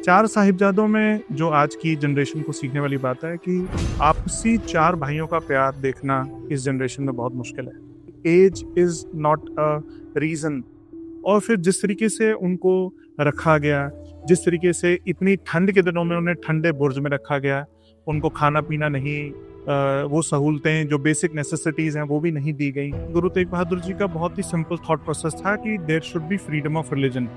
चार साहिबजादों में जो आज की जनरेशन को सीखने वाली बात है कि आपसी चार भाइयों का प्यार देखना इस जनरेशन में बहुत मुश्किल है। Age is not a reason. और फिर जिस तरीके से उनको रखा गया, जिस तरीके से इतनी ठंड के दिनों में उन्हें ठंडे बुर्ज में रखा गया, उनको खाना पीना नहीं, वो सहूलतें जो बेसिक नेसेसिटीज हैं वो भी नहीं दी गई। गुरु तेग बहादुर जी का बहुत ही सिंपल थॉट प्रोसेस था कि there should be freedom of religion.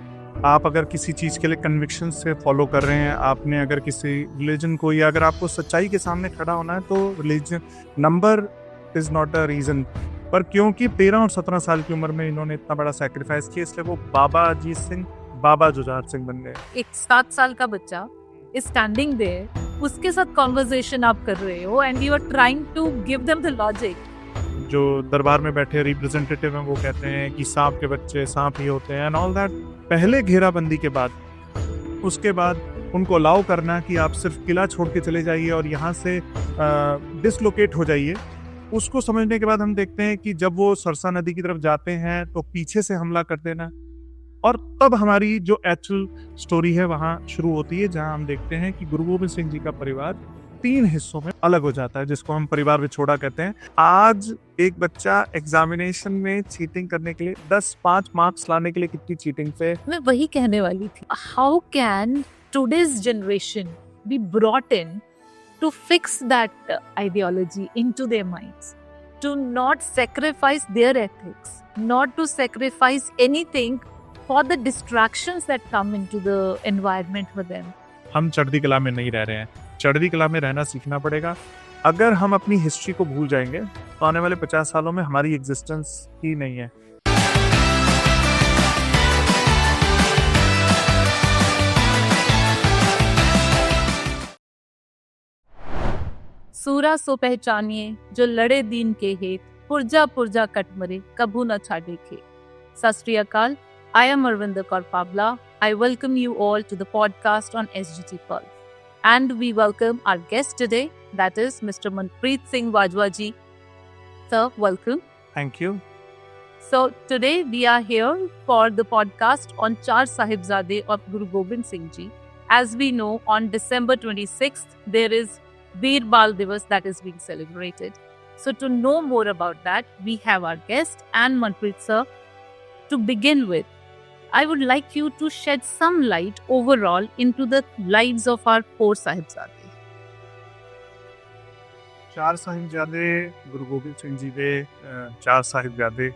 आप अगर किसी चीज़ के लिए कन्विक्शन से फॉलो कर रहे हैं, आपने अगर किसी रिलीजन को, या अगर आपको सच्चाई के सामने खड़ा होना है, तो religion number is not a reason. पर क्योंकि 13 और 17 साल की उम्र में इन्होंने इतना बड़ा सैक्रिफाइस किया, इसलिए वो बाबा अजीत सिंह, बाबा जुझार सिंह बन गए। एक 7 साल का बच्चा is standing there, उसके साथ कॉन्वर्सेशन आप कर रहे हो and you are trying to give them the logic. जो दरबार में बैठे रिप्रेजेंटेटिव हैं वो कहते हैं कि सांप के बच्चे सांप ही होते हैं एंड ऑल दैट। पहले घेराबंदी के बाद, उसके बाद उनको अलाउ करना कि आप सिर्फ किला छोड़ के चले जाइए और यहाँ से डिसलोकेट हो जाइए, उसको समझने के बाद हम देखते हैं कि जब वो सरसा नदी की तरफ जाते हैं तो पीछे से हमला कर देना, और तब हमारी जो एक्चुअल स्टोरी है वहाँ शुरू होती है, जहाँ हम देखते हैं कि गुरु गोविंद सिंह जी का परिवार 3 हिस्सों में अलग हो जाता है, जिसको हम परिवार विछोड़ा कहते हैं। आज एक बच्चा एग्जामिनेशन में चीटिंग करने के लिए 10-5 मार्क्स लाने के लिए कितनी चीटिंग पे। मैं वही कहने वाली थी, how can today's generation be brought in to fix that ideology into their minds, to not sacrifice their ethics, not to sacrifice anything for the distractions that come into the environment for them. हम चढ़ती कला में नहीं रह रहे हैं, चढ़ती कला में रहना सीखना पड़ेगा। अगर हम अपनी हिस्ट्री को भूल जाएंगे तो आने वाले 50 सालों में हमारी एग्जिस्टेंस ही नहीं है। सूरा सो पहचानिए जो लड़े दीन के हेत, पुरजा पुरजा कट मरे कभू न छाड़े खे। सत श्री अकाल। I am Arvinder Kaur Pavla. I welcome you all to the podcast on SGT Pulse. And we welcome our guest today, that is Mr. Manpreet Singh Bajwa ji. Sir, welcome. Thank you. So today we are here for the podcast on Char Sahibzade of Guru Gobind Singh ji. As we know, on December 26th, there is Veer Bal Divas that is being celebrated. So to know more about that, we have our guest and Manpreet sir. To begin with, I would like you to shed some light overall into the lives of our 4 Sahibzade. चार साहिबजादे गुरु गोबिंद सिंह जी दे 4 साहिबजादे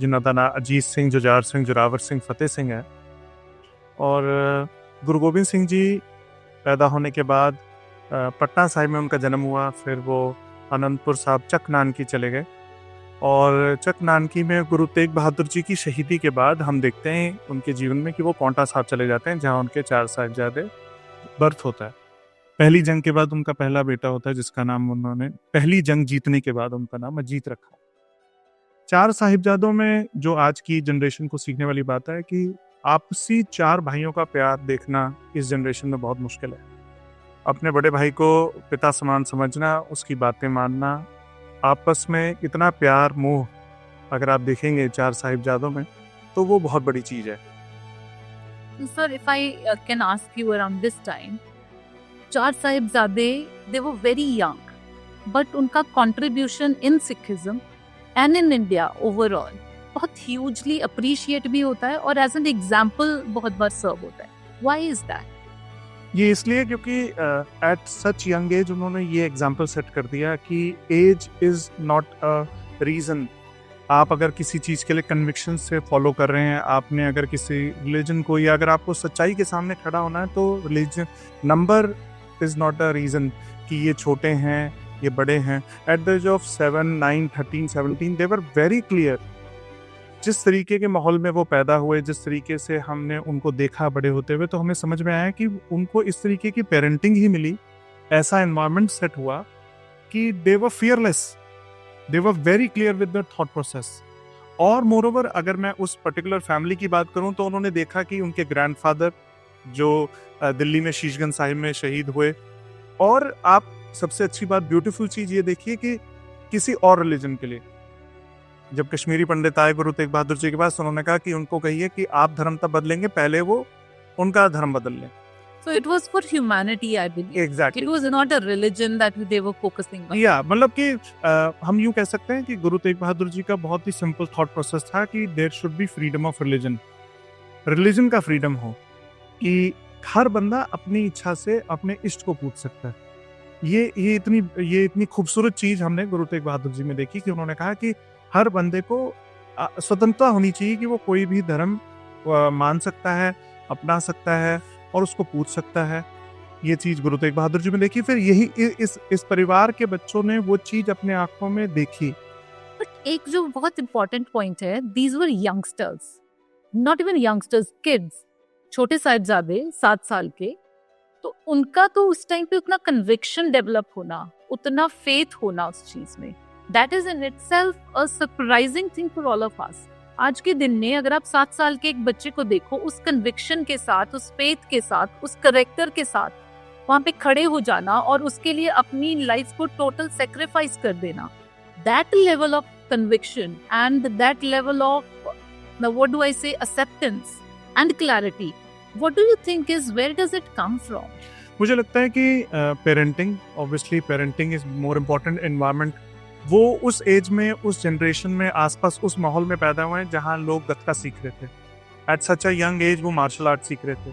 जिन्हां दा नाम अजीत सिंह, जुझार सिंह, जोरावर सिंह, फतेह सिंह है। और गुरु गोबिंद सिंह जी पैदा होने के बाद पटना साहिब में उनका जन्म हुआ, फिर वो अनंतपुर साहब चक नानकी चले गए, और चक नानकी में गुरु तेग बहादुर जी की शहीदी के बाद हम देखते हैं उनके जीवन में कि वो पांवटा साहब चले जाते हैं, जहां उनके 4 साहिबजादे बर्थ होता है। पहली जंग के बाद उनका पहला बेटा होता है, जिसका नाम उन्होंने पहली जंग जीतने के बाद उनका नाम अजीत रखा। 4 साहिबजादों में जो आज की जनरेशन को सीखने वाली बात है कि आपसी 4 भाइयों का प्यार देखना इस जनरेशन में बहुत मुश्किल है। अपने बड़े भाई को पिता समान समझना, उसकी बातें मानना, आपस में इतना प्यार मोह अगर आप देखेंगे 4 साहिबजादों में तो वो बहुत बड़ी चीज है। Sir, if I can ask you around this time, Char Sahibzade, they were very young, but उनका contribution in Sikhism and in India overall बहुत hugely appreciate भी होता है और as an example बहुत बार serve होता है। Why is that? ये इसलिए क्योंकि एट सच यंग एज उन्होंने ये एग्जाम्पल सेट कर दिया कि age is not a reason. आप अगर किसी चीज़ के लिए कन्विक्शन से फॉलो कर रहे हैं, आपने अगर किसी रिलीजन को, या अगर आपको सच्चाई के सामने खड़ा होना है, तो religion number is not a reason कि ये छोटे हैं, ये बड़े हैं। At the age of 7, 9, 13, 17 they were very clear. जिस तरीके के माहौल में वो पैदा हुए, जिस तरीके से हमने उनको देखा बड़े होते हुए, तो हमें समझ में आया कि उनको इस तरीके की पेरेंटिंग ही मिली, ऐसा एनवायरनमेंट सेट हुआ कि they were fearless, they were very clear with the thought process. और मोरओवर अगर मैं उस पर्टिकुलर फैमिली की बात करूं तो उन्होंने देखा कि उनके ग्रैंडफादर जो दिल्ली में शीशगंज साहिब में शहीद हुए, और आप सबसे अच्छी बात, ब्यूटीफुल चीज़ ये देखिए कि किसी और रिलीजन के लिए जब कश्मीरी पंडित आए गुरु तेग बहादुर जी के पास, उन्होंने कहा कि उनको कहिए कि आप धर्म तब बदलेंगे, पहले वो उनका धर्म बदल लें। So it was for humanity, I believe. Exactly It was not a religion that they were focusing on. या मतलब कि हम यूं कह सकते हैं कि गुरु तेग बहादुर जी का बहुत ही सिंपल थॉट प्रोसेस था कि there should be freedom of religion का फ्रीडम हो, कि हर बंदा अपनी इच्छा से अपने इष्ट को पूछ सकता है। ये इतनी खूबसूरत चीज हमने गुरु तेग बहादुर जी में देखी कि उन्होंने कहा कि हर बंदे को स्वतंत्रता होनी चाहिए कि वो कोई भी धर्म मान सकता है, अपना सकता है और उसको पूछ सकता है। ये चीज गुरु तेग बहादुर जी में देखी, फिर यही इस परिवार के बच्चों ने वो चीज अपने आंखों में देखी। बट एक जो बहुत इंपॉर्टेंट पॉइंट है, these were youngsters, not even youngsters, kids, छोटे साहिबजादे 7 साल के। तो उनका तो उस टाइम पे उतना कन्विक्शन डेवलप होना, उतना फेथ होना उस चीज में, that is in itself a surprising thing for all of us. आज के दिन में अगर आप 7 साल के एक बच्चे को देखो, उस कन्विक्शन के साथ, उस फेथ के साथ, उस करेक्टर के साथ वहां पे खड़े हो जाना और उसके लिए अपनी लाइफ को टोटल सेक्रीफाइस कर देना, that level of conviction and that level of what do I say acceptance and clarity, what do you think is, where does it come from? मुझे लगता है कि parenting, obviously parenting is more important. Environment, वो उस as में, उस generation में, आसपास उस माहौल में पैदा हुए हैं जहाँ लोग गतका सीख रहे थे। At such a young age वो मार्शल आर्ट सीख रहे थे।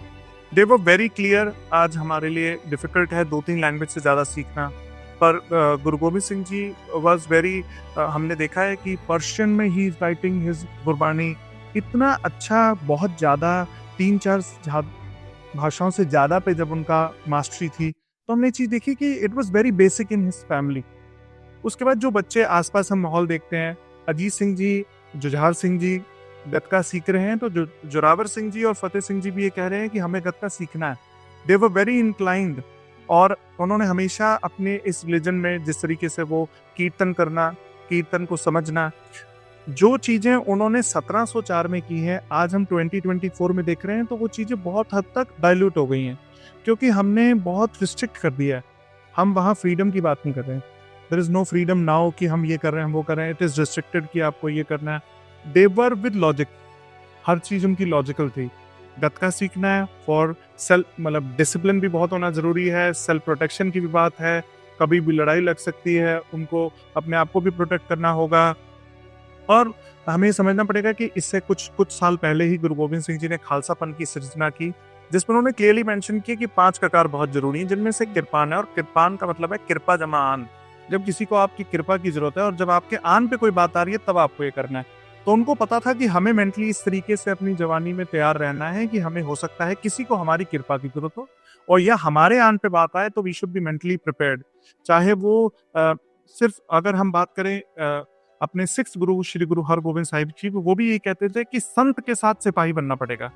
दे वर वेरी क्लियर। आज हमारे लिए डिफिकल्ट है 2-3 लैंग्वेज से ज़्यादा सीखना, पर गुरु गोबिंद सिंह जी वॉज वेरी, हमने देखा है कि पर्शियन में ही राइटिंग हिज गुरबानी इतना अच्छा, बहुत ज़्यादा 3-4 भाषाओं से ज़्यादा पे जब उनका मास्टरी थी, तो हमने चीज़ देखी कि it was very basic in his family. उसके बाद जो बच्चे आसपास हम माहौल देखते हैं, अजीत सिंह जी, जुझार सिंह जी गतका सीख रहे हैं, तो जोरावर सिंह जी और फतेह सिंह जी भी ये कह रहे हैं कि हमें गतका सीखना है। दे वर वेरी इंक्लाइंड, और उन्होंने हमेशा अपने इस रिलीजन में जिस तरीके से वो कीर्तन करना, कीर्तन को समझना, जो चीज़ें उन्होंने 1704 में की हैं, आज हम 2024 में देख रहे हैं, तो वो चीज़ें बहुत हद तक डाइल्यूट हो गई हैं, क्योंकि हमने बहुत रिस्ट्रिक्ट कर दिया है। हम वहाँ फ्रीडम की बात नहीं कर रहे हैं। There is no freedom now कि हम ये कर रहे हैं, हम वो कर रहे हैं। इट इज़ रिस्ट्रिक्टेड कि आपको ये करना है। दे वर विद लॉजिक, हर चीज़ उनकी लॉजिकल थी। गतका सीखना है फॉर सेल्फ, मतलब डिसिप्लिन भी बहुत होना ज़रूरी है, सेल्फ प्रोटेक्शन की भी बात है, कभी भी लड़ाई लग सकती है, उनको अपने आप को भी प्रोटेक्ट करना होगा। और हमें समझना पड़ेगा कि इससे कुछ साल पहले ही गुरु गोबिंद सिंह जी ने खालसा पंथ की सृजना की, जिसमें उन्होंने क्लियरली मेंशन किया कि 5 ककार बहुत जरूरी है, जिनमें से किरपान है। और किरपान का मतलब है कृपा जमा आन। जब किसी को आपकी कृपा की जरूरत है और जब आपके आन पे कोई बात आ रही है, तब आपको ये करना है। तो उनको पता था कि हमें मेंटली इस तरीके से अपनी जवानी में तैयार रहना है कि हमें हो सकता है किसी को हमारी कृपा की जरूरत हो, और या हमारे आन पे बात आए, तो we should be mentally prepared. चाहे वो सिर्फ, अगर हम बात करें अपने 6th गुरु श्री गुरु हरगोविंद साहिब जी, वो भी ये कहते थे कि संत के साथ सिपाही बनना पड़ेगा।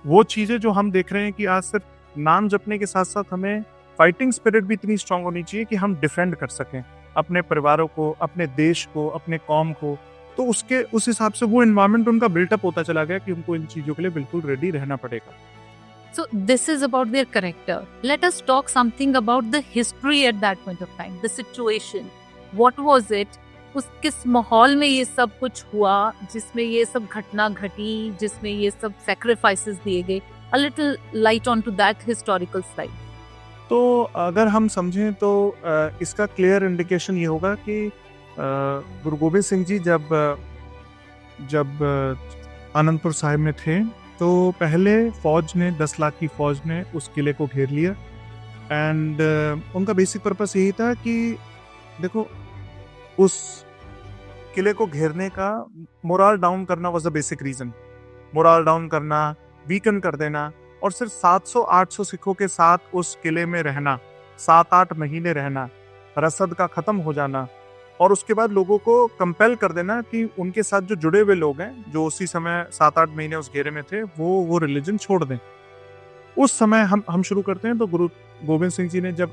वो चीजें जो हम देख रहे हैं कि आज सिर्फ नाम जपने के साथ साथ हमें फाइटिंग स्पिरिट भी इतनी स्ट्रांग होनी चाहिए कि हम डिफेंड कर सकें अपने परिवारों को, अपने देश को, अपने कौम को। तो उस हिसाब से वो एनवायरनमेंट उनका बिल्टअप होता चला गया कि उनको इन चीजों के लिए बिल्कुल रेडी रहना पड़ेगा। So this is about their character. Let us talk something about the history at that point of time, the situation. What was it? किस माहौल में ये सब कुछ हुआ, जिसमें ये सब घटना घटी, जिसमें ये सब sacrifices दिए गए? A little light on to that historical side. तो अगर हम समझें तो इसका क्लियर इंडिकेशन ये होगा कि गुरु गोबिंद सिंह जी जब आनंदपुर साहिब में थे, तो पहले फौज ने, 10 लाख की फौज ने उस किले को घेर लिया। एंड उनका बेसिक पर्पस यही था कि देखो, उस किले को घेरने का मोरल डाउन करना was the basic reason. Moral down करना, वीकन कर देना, और सिर्फ 700-800 सिखों के साथ उस किले में रहना, 7-8 महीने रहना, रसद का खत्म हो जाना, और उसके बाद लोगों को कंपेल कर देना कि उनके साथ जो जुड़े हुए लोग हैं, जो उसी समय 7-8 महीने उस घेरे में थे, वो रिलीजन छोड़ दें। उस समय हम शुरू करते हैं। तो गुरु गोबिंद सिंह जी ने जब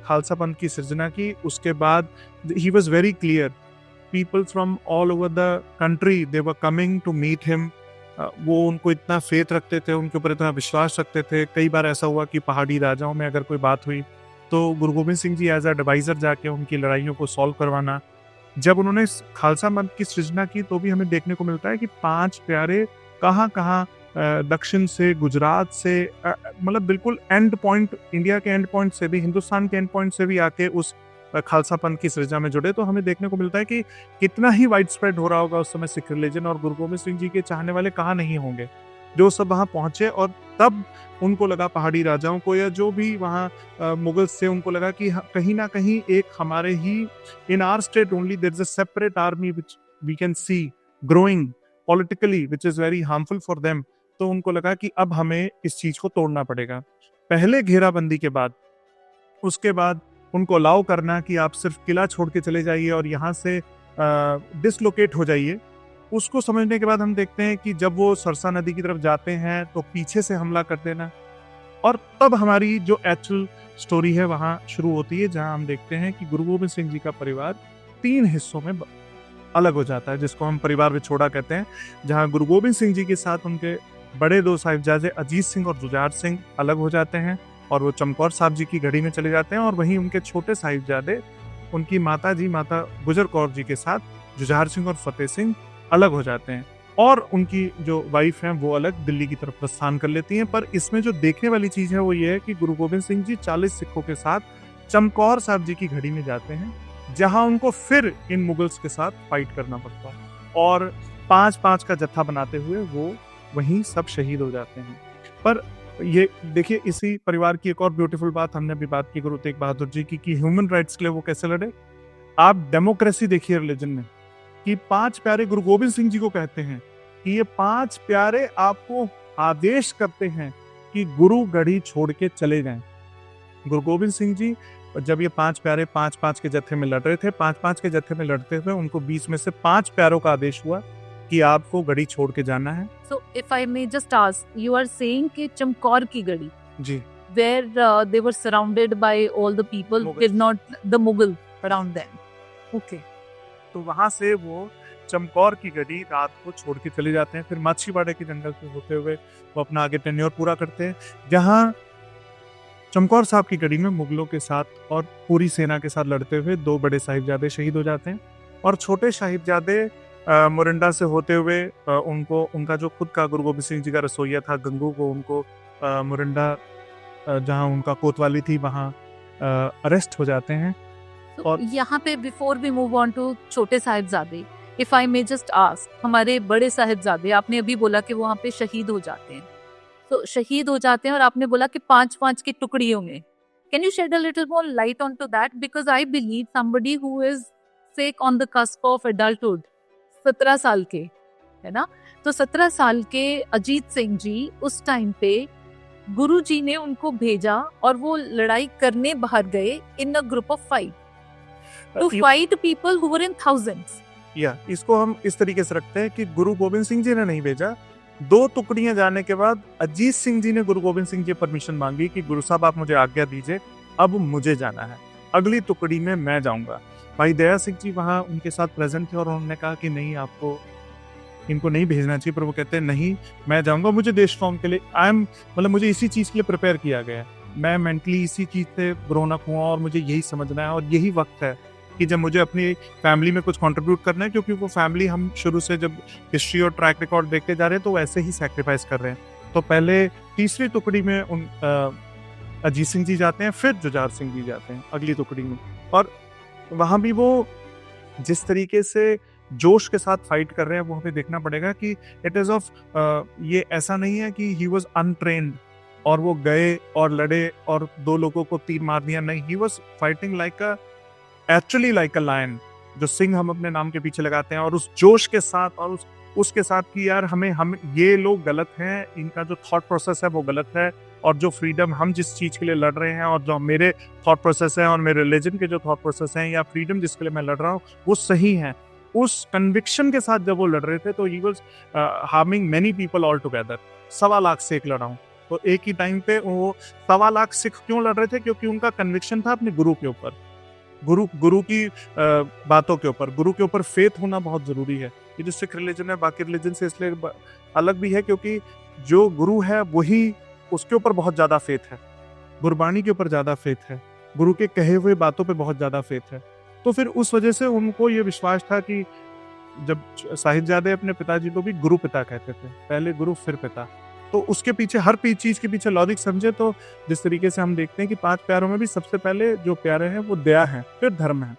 खालसा पंथ की सृजना की, उसके बाद ही was very clear. People from all over the country, they were coming to meet him. वो उनको इतना फेथ रखते थे, उनके ऊपर इतना विश्वास रखते थे। कई बार ऐसा हुआ कि पहाड़ी राजाओं में अगर कोई बात हुई, तो Guru Gobind Singh ji as a adviser जाके उनकी लड़ाइयों को सॉल्व करवाना। जब उन्होंने खालसा पंथ की सृजना की, तो भी हमें देखने को मिलता है कि 5 प्यारे कहाँ दक्षिण से, गुजरात से, मतलब बिल्कुल एंड पॉइंट, इंडिया के एंड पॉइंट से भी, हिंदुस्तान के एंड पॉइंट से भी आके उस खालसा पंथ की सृजा में जुड़े। तो हमें देखने को मिलता है कि कितना ही वाइड स्प्रेड हो रहा होगा उस समय सिख रिलीजन, और गुरु गोबिंद सिंह जी के चाहने वाले कहाँ नहीं होंगे जो सब वहाँ पहुंचे। और तब उनको लगा, पहाड़ी राजाओं को या जो भी वहाँ मुगल्स थे, उनको लगा कि कहीं ना कहीं एक हमारे ही, in our state only there is a separate army which we can see growing politically which is very harmful for them. तो उनको लगा कि अब हमें इस चीज को तोड़ना पड़ेगा। पहले घेराबंदी के बाद, उसके बाद उनको अलाउ करना कि आप सिर्फ किला छोड़ के चले जाइए और यहाँ से डिसलोकेट हो जाइए, उसको समझने के बाद हम देखते हैं कि जब वो सरसा नदी की तरफ जाते हैं तो पीछे से हमला कर देना। और तब हमारी जो एक्चुअल स्टोरी है वहाँ शुरू होती है, जहाँ हम देखते हैं कि गुरु गोबिंद सिंह जी का परिवार 3 हिस्सों में अलग हो जाता है, जिसको हम परिवार विछोड़ा कहते हैं। जहाँ गुरु गोबिंद सिंह जी के साथ उनके बड़े 2 साहिबजादे अजीत सिंह और जुझार सिंह अलग हो जाते हैं और वो चमकौर साहब जी की घड़ी में चले जाते हैं। और वहीं उनके छोटे साहिबजादे उनकी माता गुजर कौर जी के साथ जुझार सिंह और फतेह सिंह अलग हो जाते हैं, और उनकी जो वाइफ हैं वो अलग दिल्ली की तरफ प्रस्थान कर लेती हैं। पर इसमें जो देखने वाली चीज है वो ये है कि गुरु गोबिंद सिंह जी 40 सिखों के साथ चमकौर साहब जी की घड़ी में जाते हैं, जहां उनको फिर इन मुगल्स के साथ फाइट करना पड़ता है, और 5-5 का जत्था बनाते हुए वो वहीं सब शहीद हो जाते हैं। पर ये देखिए, इसी परिवार की एक और ब्यूटीफुल बात हमने अभी बात की गुरु तेग बहादुर जी की, कि ह्यूमन राइट्स के लिए वो कैसे लड़े। आप डेमोक्रेसी देखिए रिलीजन में, कि 5 प्यारे गुरु गोबिंद सिंह जी को कहते हैं कि ये 5 प्यारे आपको आदेश करते हैं कि गुरु गढ़ी छोड़ के चले जाएं। गुरु गोबिंद सिंह जी जब ये 5 प्यारे 5-5 के जत्थे में लड़ रहे थे, 5-5 के जत्थे में लड़ते हुए उनको 20 में से 5 प्यारों का आदेश हुआ कि आपको गढ़ी छोड़ के जाना है। So if I may just ask, you are saying कि चमकौर की गढ़ी, जी, where they were surrounded by all the people, Mughals. did not the Mughal around them. Okay. तो वहां से वो चमकौर की गढ़ी रात को छोड़ के चले जाते हैं। फिर माछीवाड़े के जंगल से होते हुए वो अपना आगे टेन्योर पूरा करते हैं, जहां चमकौर साहब की गढ़ी में मुगलों के साथ और पूरी सेना के साथ लड़ते हुए 2 बड़े साहिबजादे शहीद हो जाते हैं, और छोटे साहिबजादे मोरिंडा से होते हुए उनका जो खुद का गुरु गोबिंद सिंह जी का रसोइया था गंगू को, उनको मोरिंडा जहां उनका कोतवाली थी वहां अरेस्ट हो जाते हैं। तो यहाँ पे before we move on to छोटे साहिबजादे, if I may just ask, हमारे बड़े साहिबजादे आपने अभी बोला कि वहाँ पे शहीद हो जाते हैं, तो शहीद हो जाते हैं, और आपने बोला कि 5-5 की टुकड़ियों में। Can you shed a little more light on to that, because I believe somebody who is sick on the cusp of adulthood, 17 साल के, है ना, तो 17 साल के अजीत सिंह जी उस टाइम पे गुरु जी ने उनको भेजा और वो लड़ाई करने बाहर गए in a group of 5 to fight people who were in thousands. इसको हम इस तरीके से रखते हैं कि गुरु गोबिंद सिंह जी ने नहीं भेजा। 2 टुकड़ियां जाने के बाद अजीत सिंह जी ने गुरु गोबिंद सिंह जी परमिशन मांगी कि गुरु साहब आप मुझे आज्ञा दीजिए, अब मुझे जाना है, अगली टुकड़ी में मैं जाऊंगा। भाई दया सिंह जी वहां उनके साथ प्रेजेंट थे और उन्होंने कहा कि नहीं, आपको इनको नहीं भेजना चाहिए, पर वो कहते हैं नहीं, मैं जाऊंगा, मुझे देश कौम के लिए मतलब मुझे इसी चीज के लिए प्रिपेयर किया गया है, मैं मेंटली इसी चीज से ग्रोन अप हुआ और मुझे यही समझना है, और यही वक्त है कि जब मुझे अपनी फैमिली में कुछ कंट्रीब्यूट करना है, क्योंकि वो फैमिली हम शुरू से जब हिस्ट्री और ट्रैक रिकॉर्ड देखते जा रहे हैं तो वैसे ही सैक्रिफाइस कर रहे हैं। तो पहले तीसरी टुकड़ी में अजीत सिंह जी जाते हैं, फिर जुझार सिंह जी जाते हैं अगली टुकड़ी में, और वहां भी वो जिस तरीके से जोश के साथ फाइट कर रहे हैं वो हमें देखना पड़ेगा कि इट इज ऑफ, ये ऐसा नहीं है कि ही वाज अनट्रेन्ड और वो गए और लड़े और 2 लोगों को तीर मार दिया, नहीं, he was fighting actually like a lion, जो सिंह हम अपने नाम के पीछे लगाते हैं, और उस जोश के साथ और उसके साथ कि यार हम ये लोग गलत हैं, इनका जो थॉट प्रोसेस है वो गलत है, और जो फ्रीडम हम जिस चीज के लिए लड़ रहे हैं और जो मेरे थॉट प्रोसेस है और मेरे रिलीजन के जो थॉट प्रोसेस हैं या फ्रीडम जिसके लिए मैं लड़ रहा हूँ वो सही है, उस कन्विक्शन के साथ जब वो लड़ रहे थे तो he was harming many people all together. 1.25 lakh Sikh लड़ा हूँ, तो एक ही टाइम पे वो 1.25 लाख सिख क्यों लड़ रहे थे, क्योंकि उनका कन्विक्शन था अपने गुरु के ऊपर, गुरु की बातों के ऊपर, गुरु के ऊपर फेथ होना बहुत जरूरी है। ये जो सिख रिलीजन है बाकी रिलीजन से इसलिए अलग भी है क्योंकि जो गुरु है वही, उसके ऊपर बहुत ज्यादा फेथ है, गुरबाणी के ऊपर ज्यादा फेथ है, गुरु के कहे हुए बातों पे बहुत ज्यादा फेथ है। तो फिर उस वजह से उनको ये विश्वास था कि जब साहिबजादे अपने पिताजी को भी गुरु पिता कहते थे, पहले गुरु फिर पिता, तो उसके पीछे हर चीज के पीछे लॉजिक समझे तो जिस तरीके से हम देखते हैं कि 5 प्यारों में भी सबसे पहले जो प्यारे हैं वो दया है, फिर धर्म है।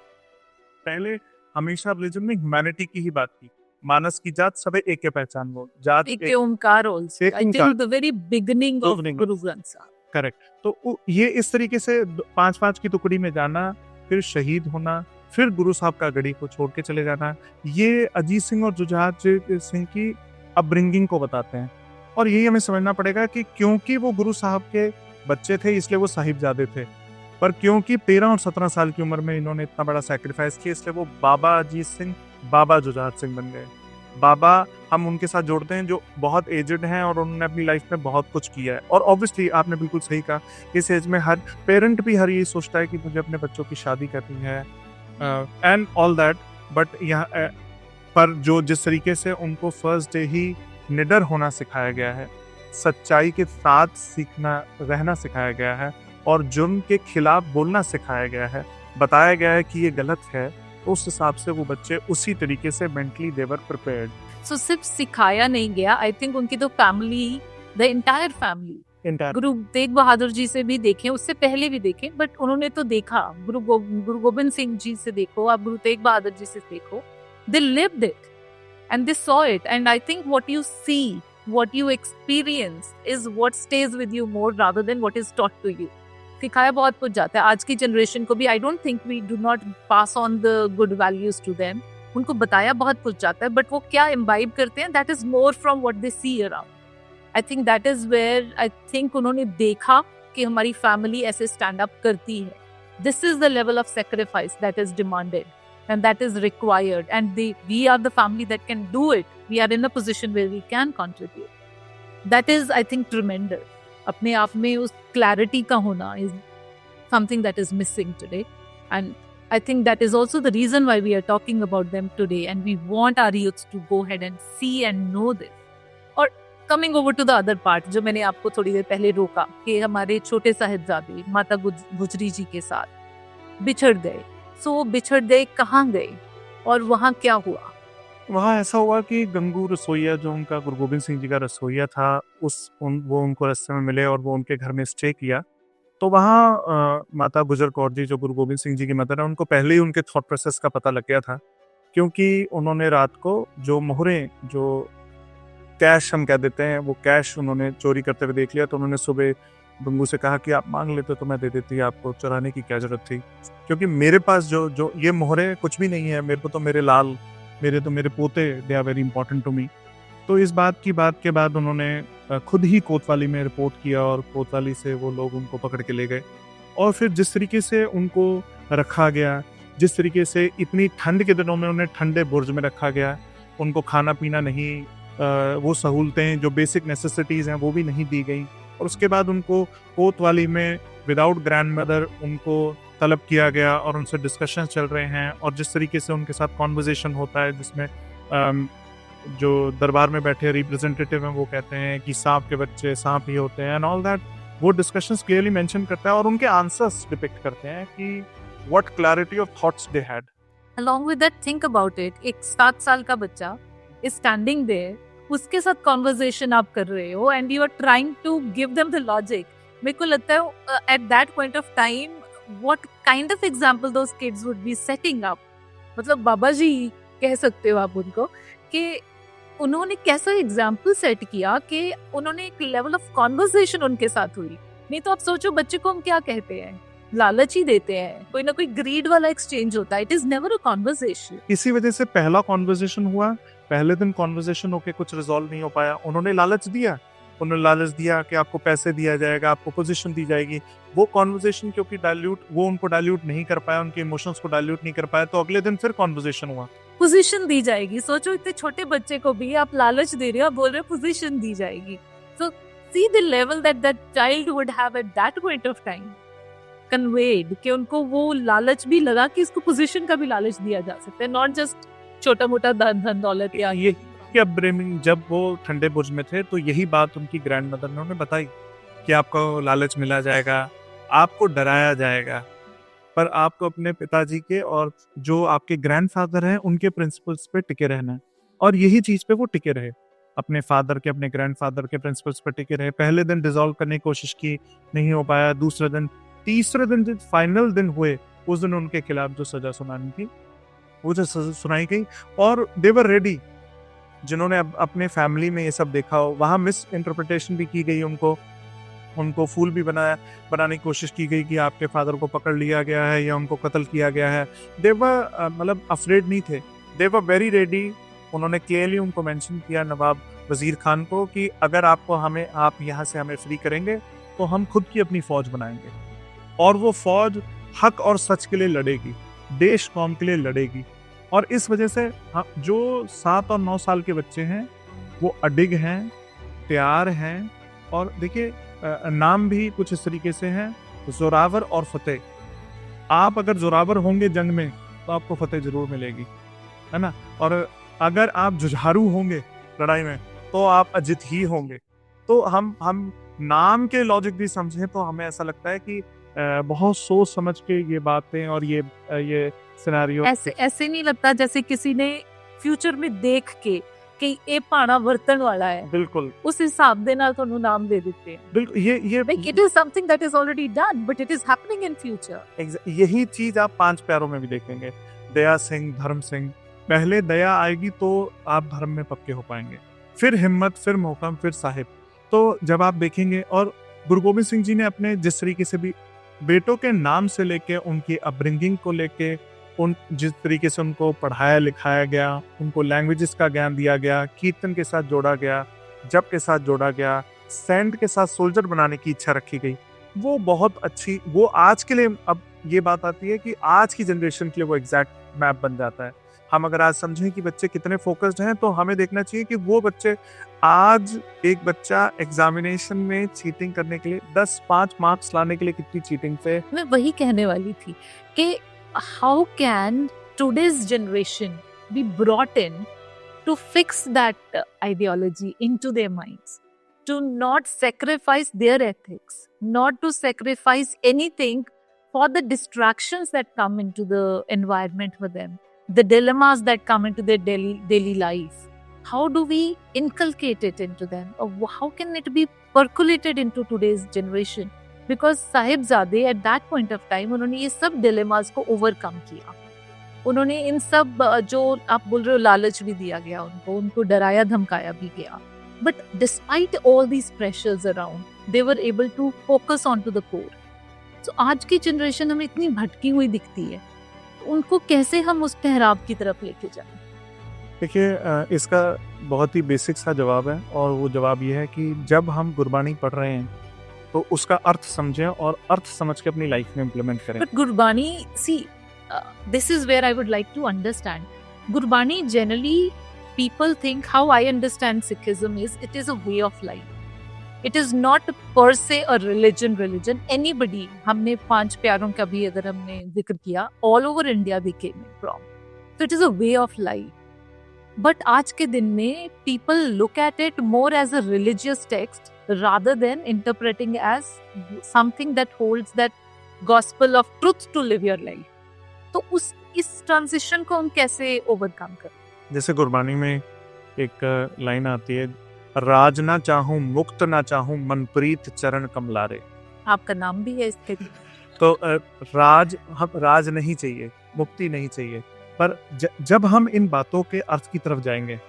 पहले हमेशा रिलीजन में ह्यूमैनिटी की ही बात की, मानस की जात सबे एक के पहचान वो जात Ek Omkar also. Ek I Onkar. think the very beginning of Beginning. Guru Granth Sahib. Correct. तो ये इस तरीके से 5-5 की टुकड़ी में जाना, फिर शहीद होना, फिर गुरु साहब का गढ़ी को छोड़ के चले जाना, ये अजीत सिंह और जुझार सिंह की अपब्रिंगिंग को बताते हैं। और यही हमें समझना पड़ेगा कि क्योंकि वो गुरु साहब के बच्चे थे इसलिए वो साहिबजादे थे, पर क्योंकि 13 और 17 साल की उम्र में इन्होंने इतना बड़ा सैक्रिफाइस किया इसलिए वो बाबा अजीत सिंह, बाबा जुझार सिंह बन गए। बाबा हम उनके साथ जोड़ते हैं जो बहुत एजड हैं और उन्होंने अपनी लाइफ में बहुत कुछ किया है। और ऑब्वियसली आपने बिल्कुल सही कहा, इस एज में हर पेरेंट भी हर ये सोचता है कि मुझे अपने बच्चों की शादी करनी है एंड ऑल दैट, बट यहाँ पर जो जिस तरीके से उनको फर्स्ट डे ही निडर होना सिखाया गया है, सच्चाई के साथ सीखना रहना सिखाया गया है और जुर्म के खिलाफ बोलना सिखाया गया है, बताया गया है कि ये गलत है, तो उस हिसाब से वो बच्चे उसी तरीके से मेंटली दे वर प्रिपेयर्ड। सो सिर्फ सिखाया नहीं गया, आई थिंक उनकी तो family, the entire family, Guru Tegh Bahadur ji से भी देखें, उससे पहले भी देखें, बट उन्होंने तो देखा, गुरु गोबिंद सिंह जी से देखो, आप गुरु तेग बहादुर जी से देखो, they lived it and they saw it, and I think what you see, what you experience is what stays with you more rather than what is taught to you. सिखाया बहुत कुछ जाता है आज की जनरेशन को भी, I don't think we do not pass on the good values to them, उनको बताया बहुत कुछ जाता है, बट वो क्या इम्बाइब करते हैं, that is more from what they see around. I think that is where I think उन्होंने देखा कि हमारी फैमिली ऐसे स्टैंड अप करती है, this is the level of sacrifice that is demanded and that is required, and we are the family that can do it. We are in a position where we can contribute. That is, I think, tremendous. अपने आप में उस clarity का होना is something that is missing today, and I think that is also the reason why we are talking about them today, and we want our youths to go ahead and see and know this. और coming over to the other part, जो मैंने आपको थोड़ी देर पहले रोका कि हमारे छोटे साहिबजादे माता गुजरी जी के साथ बिछड़ गए, सो बिछड़ गए, कहाँ गए और वहाँ क्या हुआ? वहाँ ऐसा हुआ कि गंगू रसोइया जो उनका गुरु गोबिंद सिंह जी का रसोइया था, वो उनको रास्ते में मिले और वो उनके घर में स्टे किया। तो वहाँ माता गुजर कौर जी जो गुरु गोबिंद सिंह जी की मदर है, उनको पहले ही उनके थॉट प्रोसेस का पता लग गया था, क्योंकि उन्होंने रात को जो मोहरें, जो कैश हम कह देते हैं, वो कैश उन्होंने चोरी करते हुए देख लिया। तो उन्होंने सुबह गंगू से कहा कि आप मांग लेते तो मैं दे देती, आपको चुराने की क्या जरूरत थी, क्योंकि मेरे पास जो ये मोहरे कुछ भी नहीं है, मेरे को तो मेरे लाल, मेरे पोते, they are very important to me. तो इस बात के बाद उन्होंने खुद ही कोतवाली में रिपोर्ट किया और कोतवाली से वो लोग उनको पकड़ के ले गए। और फिर जिस तरीके से उनको रखा गया, जिस तरीके से इतनी ठंड के दिनों में उन्हें ठंडे बुर्ज में रखा गया, उनको खाना पीना नहीं, वो सहूलतें जो बेसिक नेसेसिटीज़ हैं वो भी नहीं दी गई। और उसके बाद उनको कोतवाली में विदाउट ग्रैंड मदर उनको तलब किया गया और उनसे डिस्कशन चल रहे हैं। और जिस तरीके से उनके साथ कॉन्वर्जेशन होता है, जिसमें जो दरबार में बैठे रिप्रेजेंटेटिव हैं वो कहते हैं कि सांप के बच्चे सांप ही होते हैं एंड ऑल दैट, वो डिस्कशंस क्लियरली मेंशन करता है और उनके आंसर्स डिपिक्ट करते हैं कि what clarity of thoughts they had. Along with that, think about it, एक 7 साल का बच्चा is standing there, उसके साथ कॉन्वर्जेशन आप कर रहे हो and you are trying to give them the logic. मेरे को लगता है at that point of time what kind of example those kids would be setting up, मतलब बाबा जी कह सकते हो आप उनको, कि उन्होंने कैसा एग्जाम्पल सेट किया कि उन्होंने एक लेवल ऑफ कॉन्वर्सेशन उनके साथ हुई। नहीं तो आप सोचो बच्चे को हम क्या कहते हैं, लालच ही देते हैं, कोई ना कोई ग्रीड वाला एक्सचेंज होता है, it is never a conversation. इसी वजह से पहला कॉन्वर्सेशन हुआ, पहले दिन कॉन्वर्सेशन होके कुछ रिजॉल्व नहीं हो पाया, उन्होंने लालच दिया कि आपको पैसे दिया जाएगा, आपको पोजीशन दी जाएगी। वो कॉन्वर्सेशन क्योंकि उनको डाइल्यूट नहीं कर पाया, उनके इमोशंस को डाइल्यूट नहीं कर पाया, तो अगले दिन फिर कॉन्वर्सेशन हुआ, पोजीशन दी जाएगी। सोचो इतने छोटे बच्चे को भी आप लालच दे रहे हो, आप बोल रहे हो पोजीशन दी जाएगी। So see the level that child would have at that point of time conveyed, कि उनको वो लालच भी लगा कि इसको पोजीशन का भी लालच दिया जा सकता है, नॉट जस्ट छोटा मोटा धन दौलत। या ये अपब्रिंगिंग, जब वो ठंडे बुर्ज में थे तो यही बात उनकी ग्रैंड मदर ने उन्हें बताई कि आपको लालच मिला जाएगा, आपको डराया जाएगा, पर आपको अपने पिताजी के और जो आपके ग्रैंडफादर हैं उनके प्रिंसिपल्स पे टिके रहना है। और यही चीज पे वो टिके रहे। अपने फादर के, अपने ग्रैंडफादर के प्रिंसिपल्स पर टिके रहे। पहले दिन डिसॉल्व करने की कोशिश की, नहीं हो पाया। दूसरे दिन, तीसरे दिन जो फाइनल दिन हुए, उस दिन उनके खिलाफ जो सजा सुनानी थी वो जो सजा सुनाई गई, और दे वर रेडी। जिन्होंने अपने फैमिली में ये सब देखा हो, वहाँ मिस इंटरप्रिटेशन भी की गई, उनको फूल भी बनाने की कोशिश की गई कि आपके फादर को पकड़ लिया गया है या उनको कत्ल किया गया है। दे वर मतलब अफ्रेड नहीं थे, दे वर वेरी रेडी। उन्होंने क्लियरली उनको मेंशन किया, नवाब वजीर खान को, कि अगर आप यहाँ से हमें फ्री करेंगे तो हम खुद की अपनी फौज बनाएंगे, और वो फौज हक और सच के लिए लड़ेगी, देश कौम के लिए लड़ेगी। और इस वजह से जो 7 और 9 साल के बच्चे हैं वो अडिग हैं, तैयार हैं, और देखिए नाम भी कुछ इस तरीके से हैं, जोरावर और फतेह। आप अगर जोरावर होंगे जंग में तो आपको फतेह जरूर मिलेगी, है ना, और अगर आप जुझारू होंगे लड़ाई में तो आप अजित ही होंगे। तो हम नाम के लॉजिक भी समझें तो हमें ऐसा लगता है कि बहुत सोच समझ के ये बातें और ये सिनेरियो ऐसे नहीं लगता जैसे किसी ने फ्यूचर में देख के कि ये पाना वर्तन वाला है, बिल्कुल उस हिसाब दे नाल ਤੁਹਾਨੂੰ नाम दे देते हैं। बिल्कुल ये like it is something that is already done but it is happening in future। यही चीज आप 5 प्यारों में भी देखेंगे। दया सिंह, धर्म सिंह, पहले दया आएगी तो आप धर्म में पक्के हो पाएंगे, फिर हिम्मत, फिर मोहकम, फिर साहिब। तो जब आप देखेंगे, और गुरु गोबिंद सिंह जी ने अपने जिस तरीके से भी बेटों के नाम से लेके, उनकी अपब्रिंगिंग को लेके, जिस तरीके से उनको पढ़ाया लिखाया गया, उनको लैंग्वेजेस का ज्ञान दिया गया, कीर्तन के साथ जोड़ा गया, जप के साथ जोड़ा गया, सेंट के साथ सोल्जर बनाने की इच्छा रखी गई, वो बहुत अच्छी, वो आज के लिए, अब ये बात आती है कि आज की जनरेशन के लिए वो एग्जैक्ट मैप बन जाता है। हम अगर आज समझें कि बच्चे कितने फोकस्ड हैं, तो हमें देखना चाहिए कि वो बच्चे, आज एक बच्चा एग्जामिनेशन में चीटिंग करने के लिए 10-5 मार्क्स लाने के लिए कितनी चीटिंग से, मैं वही कहने वाली थी कि how can today's generation be brought in to fix that ideology into their minds, to not sacrifice their ethics, not to sacrifice anything for the distractions that come into the environment for them, the dilemmas that come into their daily life. How do we inculcate it into them, or how can it be percolated into today's generation? Because Sahibzade at that point of time उन्होंने ये सब dilemmas को overcome किया। उन्होंने इन सब जो आप बोल रहे हो लालच भी दिया गया उनको डराया धमकाया भी गया, but despite all these pressures around, they were able to focus on to the core. So आज की जनरेशन हमें इतनी भटकी हुई दिखती है, उनको कैसे हम उस ठहराव की तरफ लेके जाएं? देखिए इसका बहुत ही बेसिक सा जवाब है, और वो जवाब ये है कि जब हम गुरबानी पढ़ रहे हैं तो उसका अर्थ समझें और अर्थ समझ के अपनी लाइफ में इम्प्लीमेंट करें। But Gurbani, see, this is where I would like to understand. Gurbani, generally, people think, how I understand Sikhism is, it is a way of life. It is not per se a religion. Anybody, हमने 5 प्यारों का भी अगर हमने जिक्र किया, all over India they came from. So it is a way of life. But आज के दिन में people look at it more as a religious text rather than interpreting as something that holds that gospel of truth to live your life. तो इस transition को हम कैसे overcome करें? जैसे गुरबानी में एक लाइन आती है, राज ना चाहूं मुक्त ना चाहूं मनप्रीत चरण कमलारे। आपका नाम भी है इसके। तो राज नहीं चाहिए, मुक्ति नहीं चाहिए, पर जब हम इन बातों के अर्थ की तरफ जाएंगे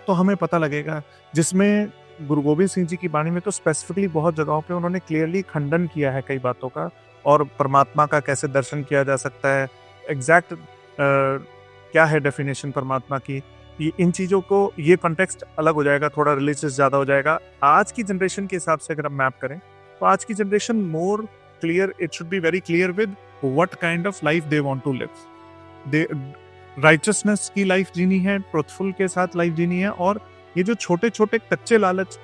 तो हमें पता लगेगा, जिसमें गुरु गोबिंद सिंह जी की बाणी में तो स्पेसिफिकली बहुत जगहों पे उन्होंने क्लियरली खंडन किया है कई बातों का, और परमात्मा का कैसे दर्शन किया जा सकता है, एग्जैक्ट क्या है डेफिनेशन परमात्मा की, इन चीज़ों को, ये कॉन्टेक्स्ट अलग हो जाएगा, थोड़ा रिलीजियस ज़्यादा हो जाएगा। आज की जनरेशन के हिसाब से अगर हम मैप करें तो आज की generation more clear, it should be very clear with what kind of life they want to live. They righteousness की लाइफ जीनी है, ट्रुथफुल के साथ लाइफ जीनी है, और ये जो छोटे छोटे कच्चे लालच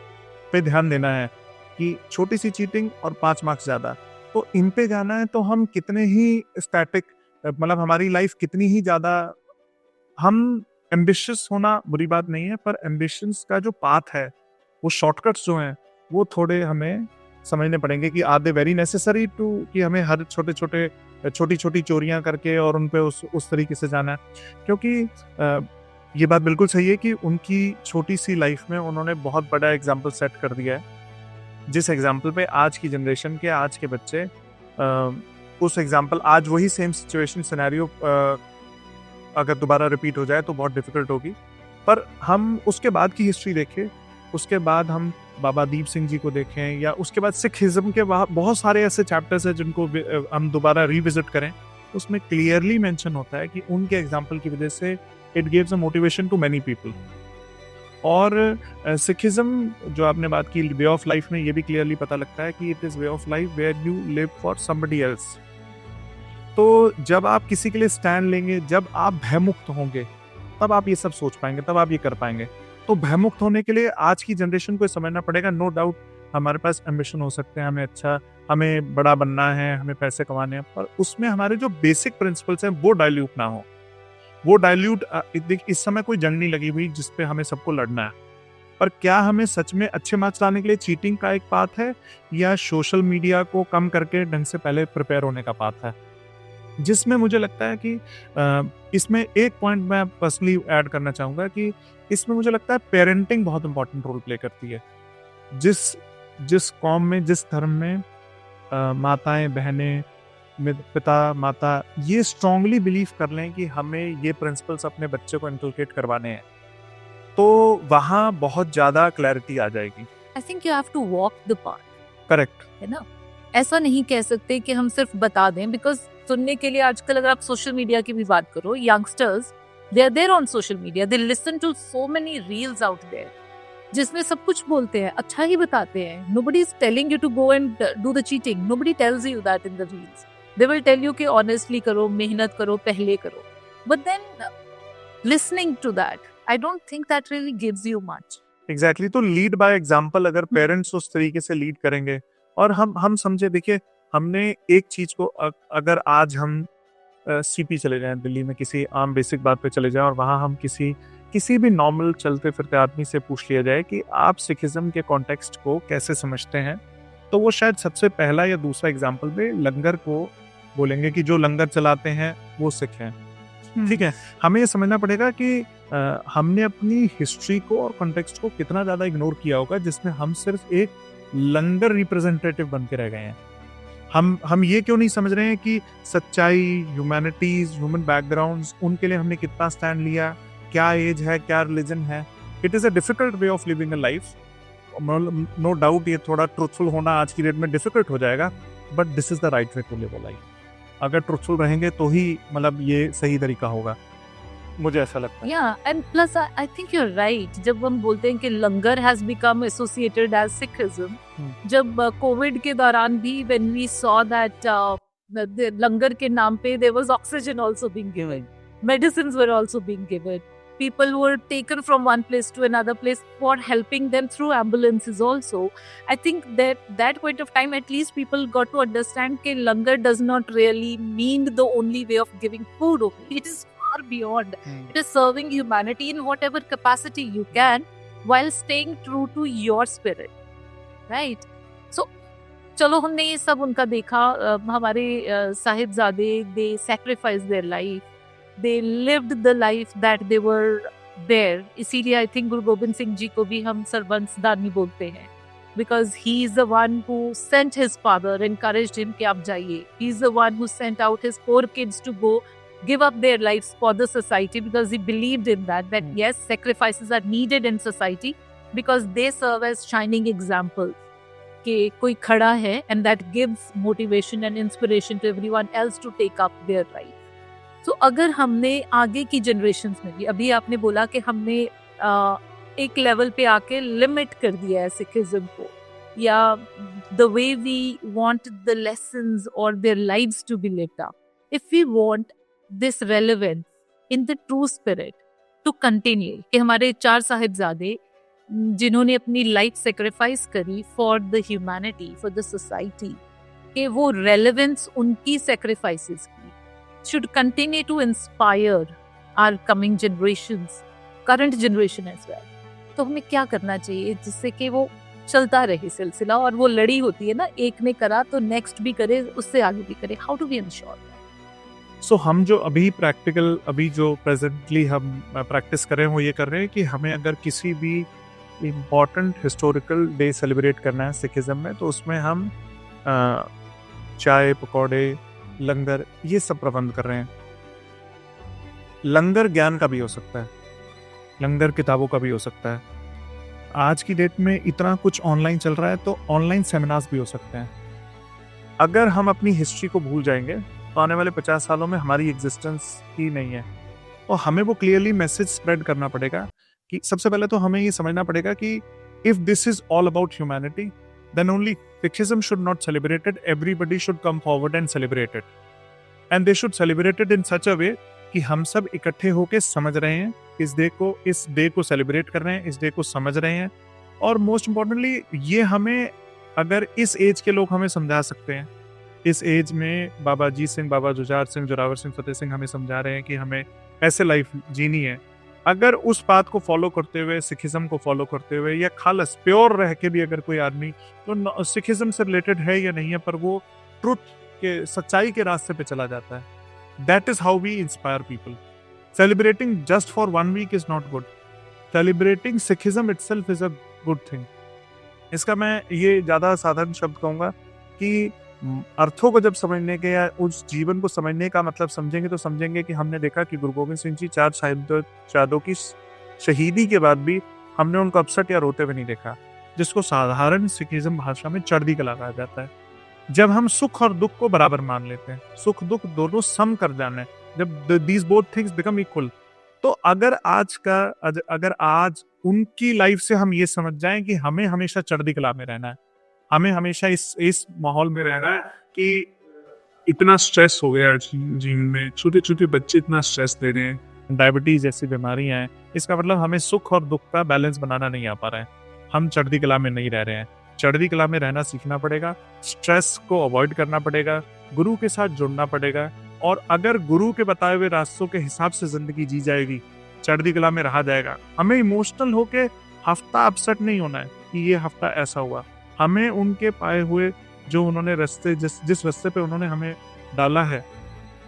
पे ध्यान देना है कि छोटी सी चीटिंग और 5 मार्क्स ज़्यादा, तो इन पे जाना है तो हम कितने ही स्टैटिक, मतलब हमारी लाइफ कितनी ही ज़्यादा, हम एम्बिशियस होना बुरी बात नहीं है, पर एम्बिशंस का जो पाथ है, वो शॉर्टकट्स जो हैं, वो थोड़े हमें समझने पड़ेंगे कि are they very necessary to, कि हमें हर छोटी छोटी चोरियां करके और उन पे उस तरीके से जाना है। क्योंकि ये बात बिल्कुल सही है कि उनकी छोटी सी लाइफ में उन्होंने बहुत बड़ा एग्जाम्पल सेट कर दिया है, जिस एग्जाम्पल पे आज की जनरेशन के आज के बच्चे उस एग्जाम्पल आज वही सेम सिचुएशन सिनेरियो अगर दोबारा रिपीट हो जाए तो बहुत डिफिकल्ट होगी। पर हम उसके बाद की हिस्ट्री देखें, उसके बाद हम बाबा दीप सिंह जी को देखें, या उसके बाद सिखिज्म के बहुत सारे ऐसे चैप्टर्स हैं जिनको हम दोबारा रिविजिट करें, उसमें क्लियरली मेंशन होता है कि उनके एग्जाम्पल की वजह से it gives a motivation to many people. और सिखिज्म जो आपने बात की वे ऑफ लाइफ में, ये भी क्लियरली पता लगता है कि it is way of life where you live for somebody else. तो जब आप किसी के लिए स्टैंड लेंगे, जब आप भयमुक्त होंगे, तब आप ये सब सोच पाएंगे, तब आप ये कर पाएंगे। तो भयमुक्त होने के लिए आज की जनरेशन को समझना पड़ेगा, नो डाउट हमारे पास एम्बिशन हो सकते हैं, हमें बड़ा बनना है, हमें पैसे कमाने हैं, पर उसमें हमारे जो बेसिक प्रिंसिपल्स हैं वो डाइल्यूट ना हो। वो डाइल्यूट इस समय कोई जंग नहीं लगी हुई जिसपे हमें सबको लड़ना है, पर क्या हमें सच में अच्छे मार्क्स लाने के लिए चीटिंग का एक पाथ है, या सोशल मीडिया को कम करके ढंग से पहले प्रिपेयर होने का पाथ है? जिसमें मुझे लगता है कि इसमें एक पॉइंट मैं पर्सनली ऐड करना चाहूँगा कि इसमें मुझे लगता है पेरेंटिंग बहुत इंपॉर्टेंट रोल प्ले करती है। जिस कौम में, जिस धर्म में माताएं, बहनें, पिता, माता ये स्ट्रांगली बिलीव कर लें कि हमें ये प्रिंसिपल्स अपने बच्चे को इनकलकेट करवाने हैं, तो वहाँ बहुत ज़्यादा क्लैरिटी आ जाएगी। I think you have to walk the path. Correct है ना? ऐसा नहीं कह सकते कि हम सिर्फ बता दें, बिकॉज सुनने के लिए आजकल अगर आप सोशल मीडिया की भी बात करो, youngsters they are there on social media, they listen to so many reels out there जिसमें सब कुछ बोलते हैं, अच्छा ही बताते हैं। Nobody is telling you to go and do the cheating, nobody tells you that in the reels. They will tell you कि ऑनेस्टली करो, मेहनत करो, पहले करो, but then listening to that I don't think that really gives you much. Exactly. तो lead by example अगर parents उस तरीके से लीड करेंगे, और हम समझे, देखिए हमने एक चीज को अगर आज हम सीपी चले जाएं, दिल्ली में किसी आम बेसिक बात पे चले जाएं, और वहाँ हम किसी भी नॉर्मल चलते फिरते आदमी से पूछ लिया जाए कि आप सिखिज्म के कॉन्टेक्स्ट को कैसे समझते हैं, तो वो शायद सबसे पहला या दूसरा एग्जाम्पल में लंगर को बोलेंगे कि जो लंगर चलाते हैं वो सिख हैं। ठीक है, हमें ये समझना पड़ेगा कि हमने अपनी हिस्ट्री को और कॉन्टेक्स्ट को कितना ज़्यादा इग्नोर किया होगा, जिसमें हम सिर्फ एक लंगर रिप्रेजेंटेटिव बन के रह गए हैं। हम ये क्यों नहीं समझ रहे हैं कि सच्चाई, ह्यूमैनिटीज, ह्यूमन बैकग्राउंड्स, उनके लिए हमने कितना स्टैंड लिया, क्या एज है, क्या रिलीजन है। It is a difficult way of living a life. No doubt ये थोड़ा ट्रूथफुल होना आज की डेट में डिफिकल्ट हो जाएगा, but this is the right way to live a life. अगर ट्रूथफुल रहेंगे तो ही मतलब ये सही तरीका होगा, मुझे ऐसा लगता है। Yeah, and plus I think you're right. जब हम बोलते हैं कि लंगर has become associated as Sikhism, जब कोविड के दौरान भी when we saw that the लंगर के नाम पे there was oxygen also being given, medicines were also being given, people were taken from one place to another place for helping them through ambulances also. I think that point of time at least people got to understand कि लंगर does not really mean the only way of giving food. It is far beyond. It is serving humanity in whatever capacity you can while staying true to your spirit, right? So चलो हमने ये सब उनका देखा, हमारे साहिबजादे they sacrificed their life, they lived the life that they were there. इसीलिए I think Guru Gobind Singh ji को भी हम सरबंसदानी बोलते हैं, because he is the one who sent his father, encouraged him कि आप जाइए. He is the one who sent out his 4 kids to go give up their lives for the society, because he believed in that yes, sacrifices are needed in society because they serve as shining examples कि कोई खड़ा है, and that gives motivation and inspiration to everyone else to take up their right. So अगर हमने आगे की generations में भी, अभी आपने बोला कि हमने एक लेवल पे आके लिमिट कर दिया है सिखिज्म को, या the way we want the lessons or their lives to be lived up. If we want this relevance in the true spirit to continue, कि हमारे 4 साहिबजादे जिन्होंने अपनी लाइफ सेक्रीफाइस करी for the humanity, for the society, कि वो relevance उनकी sacrifices की should continue to inspire our coming generations, current generation as well. तो हमें क्या करना चाहिए जिससे कि वो चलता रहे सिलसिला, और वो लड़ी होती है ना, एक ने करा तो नेक्स्ट भी करे, उससे आगे भी करे। How do we ensure? So हम जो अभी जो प्रेजेंटली हम प्रैक्टिस कर रहे हैं वो ये कर रहे हैं कि हमें अगर किसी भी इम्पॉर्टेंट हिस्टोरिकल डे सेलिब्रेट करना है सिखिज्म में, तो उसमें हम चाय, पकौड़े, लंगर, ये सब प्रबंध कर रहे हैं। लंगर ज्ञान का भी हो सकता है, लंगर किताबों का भी हो सकता है। आज की डेट में इतना कुछ ऑनलाइन चल रहा है, तो ऑनलाइन सेमिनार्स भी हो सकते हैं। अगर हम अपनी हिस्ट्री को भूल जाएंगे तो आने वाले 50 सालों में हमारी एग्जिस्टेंस ही नहीं है। और हमें वो क्लियरली मैसेज स्प्रेड करना पड़ेगा कि सबसे पहले तो हमें ये समझना पड़ेगा कि if this is all about humanity, then only Sikhism should not celebrate it. Everybody should come forward and celebrate it. And they should celebrate it in such a way कि हम सब इकट्ठे होके समझ रहे हैं इस डे को सेलिब्रेट कर रहे हैं, इस डे को समझ रहे हैं। और मोस्ट इम्पोर्टेंटली ये हमें, अगर इस एज के लोग हमें समझा सकते हैं, इस एज में बाबा अजीत सिंह, बाबा जुझार सिंह, जोरावर सिंह, फतेह सिंह हमें समझा रहे हैं कि हमें ऐसे लाइफ जीनी है। अगर उस बात को फॉलो करते हुए, सिखिज्म को फॉलो करते हुए, या खालस प्योर रह के भी अगर कोई आदमी तो सिखिज्म से रिलेटेड है या नहीं है, पर वो ट्रुथ के, सच्चाई के रास्ते पे चला जाता है, that is how we inspire people. Celebrating just for 1 week is not good. Celebrating Sikhism itself is a good thing. इसका मैं ये ज्यादा साधारण शब्द कहूंगा कि अर्थों को जब समझने के, या उस जीवन को समझने का मतलब समझेंगे, तो समझेंगे कि हमने देखा कि गुरु गोविंद सिंह जी 4 साहिबजादों की शहीदी के बाद भी हमने उनको अपसेट या रोते हुए नहीं देखा, जिसको साधारण सिखिज्म भाषा में चढ़ती कला कहा जाता है। जब हम सुख और दुख को बराबर मान लेते हैं, सुख दुख दोनों सम कर जाने, जब these both things become equal, तो अगर आज उनकी लाइफ से हम ये समझ जाएं कि हमें हमेशा चढ़ती कला में रहना है, हमें हमेशा इस माहौल में रहना है कि इतना स्ट्रेस हो गया जीवन में, छोटे छोटे बच्चे इतना स्ट्रेस दे रहे हैं, डायबिटीज जैसी बीमारियां हैं, इसका मतलब हमें सुख और दुख का बैलेंस बनाना नहीं आ पा रहा है, हम चढ़ती कला में नहीं रह रहे हैं। चढ़ती कला में रहना सीखना पड़ेगा, स्ट्रेस को अवॉइड करना पड़ेगा, गुरु के साथ जुड़ना पड़ेगा। और अगर गुरु के बताए हुए रास्तों के हिसाब से जिंदगी जी जाएगी, चढ़ती कला में रहा जाएगा। हमें इमोशनल होके हफ्ता अपसेट नहीं होना है कि ये हफ्ता ऐसा हुआ। हमें उनके पाए हुए जो उन्होंने रास्ते, जिस रास्ते पे उन्होंने हमें डाला है,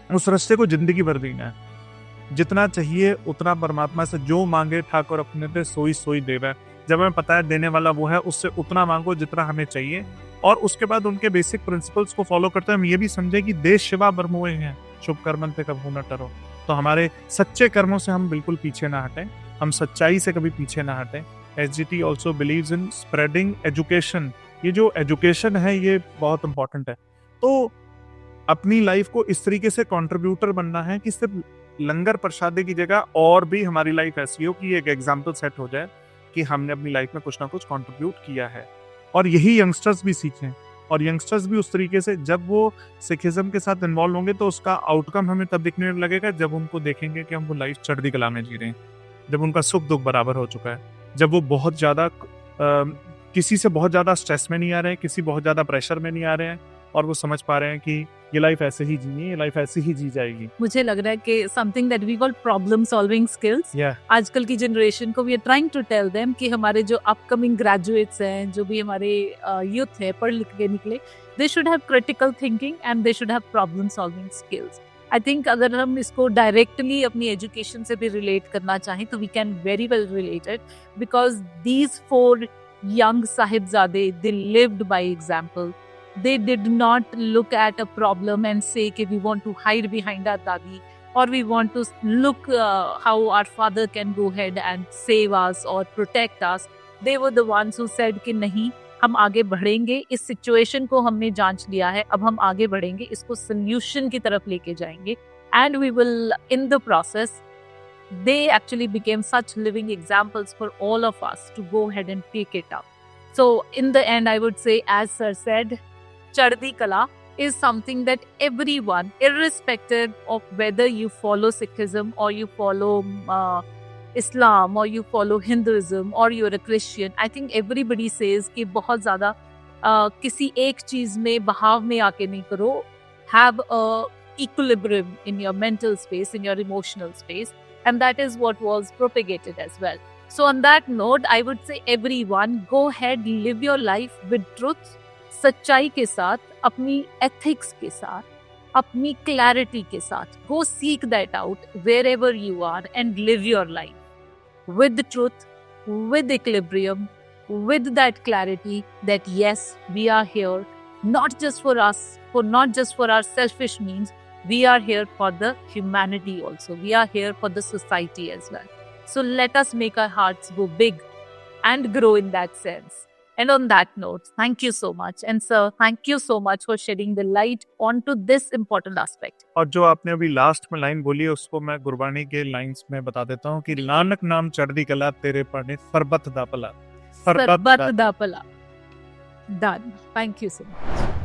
उस रास्ते को जिंदगी भर जीना है। जितना चाहिए उतना परमात्मा से, जो मांगे ठाकुर अपने से सोई सोई देवे। जब हमें पता है देने वाला वो है, उससे उतना मांगो जितना हमें चाहिए। और उसके बाद उनके बेसिक प्रिंसिपल्स को फॉलो करते हैं। हम ये भी समझे कि देश सेवा बरमुए हैं, शुभ कर्मन पे कभी न टरो। तो हमारे सच्चे कर्मों से हम बिल्कुल पीछे ना हटें, हम सच्चाई से कभी पीछे ना हटें। SGT also believes in spreading education. ये जो एजुकेशन है ये बहुत इंपॉर्टेंट है। तो अपनी लाइफ को इस तरीके से कंट्रीब्यूटर बनना है कि सिर्फ लंगर प्रसादे की जगह और भी हमारी लाइफ ऐसी हो कि एक एग्जाम्पल सेट हो जाए कि हमने अपनी लाइफ में कुछ ना कुछ कंट्रीब्यूट किया है। और यही यंगस्टर्स भी सीखें, और यंगस्टर्स भी उस तरीके से जब वो सिखिज्म के साथ इन्वॉल्व होंगे तो उसका आउटकम हमें तब दिखने लगेगा जब उनको देखेंगे कि हम वो लाइफ चढ़ती कला में जी रहे हैं, जब उनका सुख दुख बराबर हो चुका है, जब वो बहुत ज़्यादा किसी से बहुत ज़्यादा स्ट्रेस में नहीं आ रहे हैं, किसी बहुत ज़्यादा प्रेशर में नहीं आ रहे हैं, और वो समझ पा रहे हैं कि ये लाइफ ऐसे ही जीनी है, ये लाइफ ऐसे ही जी जाएगी। मुझे लग रहा है कि something that we call problem solving skills, आजकल की जनरेशन को we are trying to tell them कि हमारे जो अपकमिंग ग्रेजुएट्स हैं, जो भी हमारे यूथ है, पढ़ लिख के निकले, they should have critical thinking and they should have problem solving skills. I think अगर हम इसको डायरेक्टली अपनी एजुकेशन से भी रिलेट करना चाहें तो we can very well relate it, because these 4 young Sahibzade, they lived by example. They did not look at a problem and say कि we want to hide behind our dadi, or we want to look how our father can go ahead and save us or protect us. They were the ones who said कि नहीं, हम आगे बढ़ेंगे, इस situation को हमने जांच लिया है, अब हम आगे बढ़ेंगे, इसको सोल्यूशन की तरफ लेके जाएंगे, and we will in the process they actually became such living examples for all of us to go ahead and take it up. So in the end, I would say, as sir said, Chaddi Kala is something that everyone, irrespective of whether you follow Sikhism or you follow Islam or you follow Hinduism or you're a Christian, I think everybody says कि बहुत ज़्यादा किसी एक चीज़ में बहाव में आके नहीं करो. Have a equilibrium in your mental space, in your emotional space. And that is what was propagated as well. So on that note, I would say everyone, go ahead, live your life with truth, सच्चाई के साथ, अपनी ethics के साथ, अपनी clarity के साथ go seek that out wherever you are and live your life with truth, with equilibrium, with that clarity that yes, we are here not just for us, not just for our selfish means, we are here for the humanity also. We are here for the society as well. So let us make our hearts go big and grow in that sense. And on that note, thank you so much. And sir, thank you so much for shedding the light onto this important aspect. और जो आपने अभी last में line बोली है उसको मैं गुरबानी के लाइंस में बता देता हूँ कि नानक नाम चढ़दी कला तेरे पाने सरबत दा भला Sarbat da pala. Done. Thank you so much.